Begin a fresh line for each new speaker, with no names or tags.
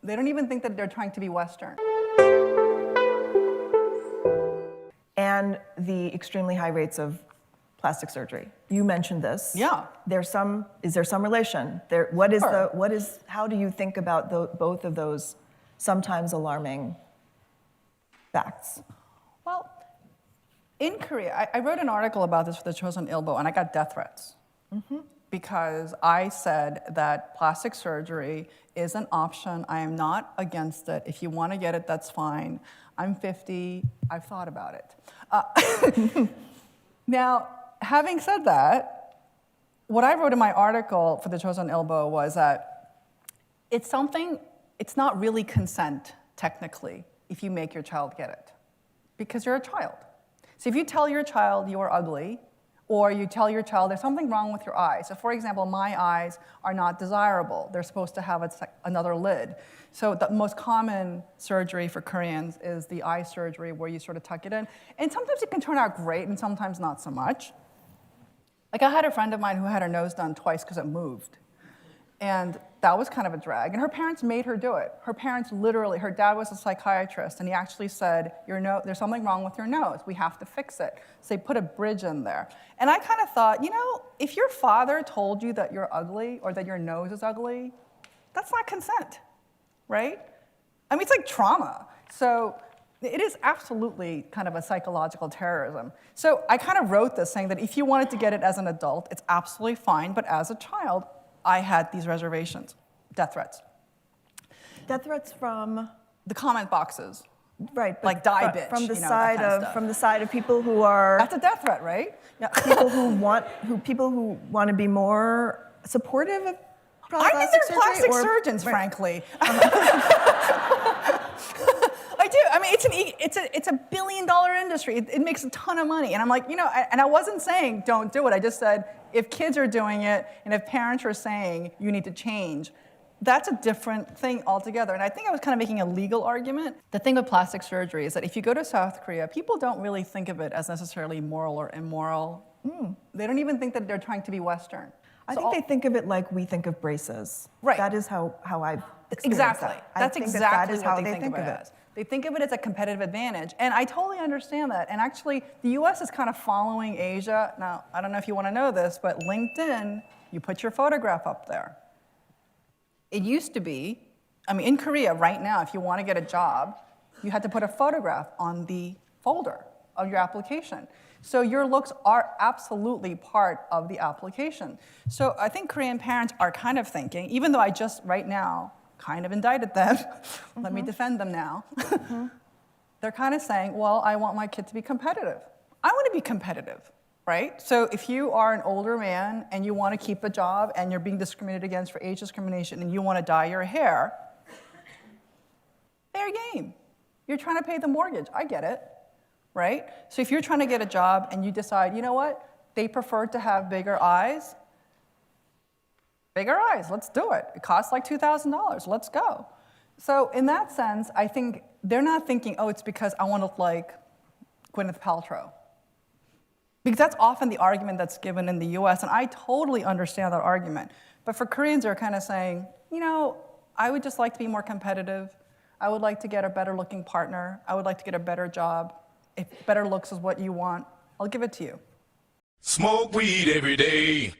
They don't even think that they're trying to be Western.
And the extremely high rates of plastic surgery. You mentioned this.
Yeah.
Is there some relation? How do you think about both of those sometimes alarming facts?
Well, in Korea, I wrote an article about this for the Chosun Ilbo, and I got death threats. Because I said that plastic surgery is an option. I am not against it. If you want to get it, that's fine. I'm 50. I've thought about it. Now, having said that, what I wrote in my article for the Chosun Ilbo was that it's not really consent, technically, if you make your child get it, because you're a child. So if you tell your child you are ugly, or you tell your child there's something wrong with your eyes. So for example, my eyes are not desirable. They're supposed to have another lid. So the most common surgery for Koreans is the eye surgery where you sort of tuck it in. And sometimes it can turn out great and sometimes not so much. Like I had a friend of mine who had her nose done twice because it moved. And that was kind of a drag. And her parents made her do it. Her parents literally, her dad was a psychiatrist, and he actually said, there's something wrong with your nose. We have to fix it. So they put a bridge in there. And I kind of thought, if your father told you that you're ugly or that your nose is ugly, that's not consent, right? I mean, it's like trauma. So it is absolutely kind of a psychological terrorism. So I kind of wrote this saying that if you wanted to get it as an adult, it's absolutely fine, but as a child, I had these reservations, death threats.
Death threats from?
The comment boxes.
Right.
Like die bitch,
from the
that
side of people who are.
That's a death threat, right?
Yeah. People who want to be more supportive of plastic surgery.
I think they're plastic surgeons, right. Frankly. I do. I mean, it's a $1 billion industry. It makes a ton of money, and I'm like, and I wasn't saying don't do it. I just said if kids are doing it, and if parents are saying you need to change, that's a different thing altogether. And I think I was kind of making a legal argument. The thing with plastic surgery is that if you go to South Korea, people don't really think of it as necessarily moral or immoral. They don't even think that they're trying to be Western.
I think they think of it like we think of braces.
Right.
That is how I've experienced
exactly.
that.
That's exactly what they think of it
as.
as. They think of it as a competitive advantage, and I totally understand that. And actually, the US is kind of following Asia. Now, I don't know if you want to know this, but LinkedIn, you put your photograph up there. It used to be, in Korea right now, if you want to get a job, you had to put a photograph on the folder of your application. So your looks are absolutely part of the application. So I think Korean parents are kind of thinking, even though I just right now kind of indicted them, let me defend them now. They're kind of saying, well, I want my kid to be competitive. I want to be competitive, right? So if you are an older man and you want to keep a job and you're being discriminated against for age discrimination and you want to dye your hair, fair game. You're trying to pay the mortgage. I get it, right? So if you're trying to get a job and you decide, you know what? They prefer to have bigger eyes. Bigger eyes, let's do it. It costs like $2,000, let's go. So in that sense, I think they're not thinking, oh, it's because I want to look like Gwyneth Paltrow. Because that's often the argument that's given in the US, and I totally understand that argument. But for Koreans, they're kind of saying, I would just like to be more competitive. I would like to get a better looking partner. I would like to get a better job. If better looks is what you want, I'll give it to you.
Smoke weed every day.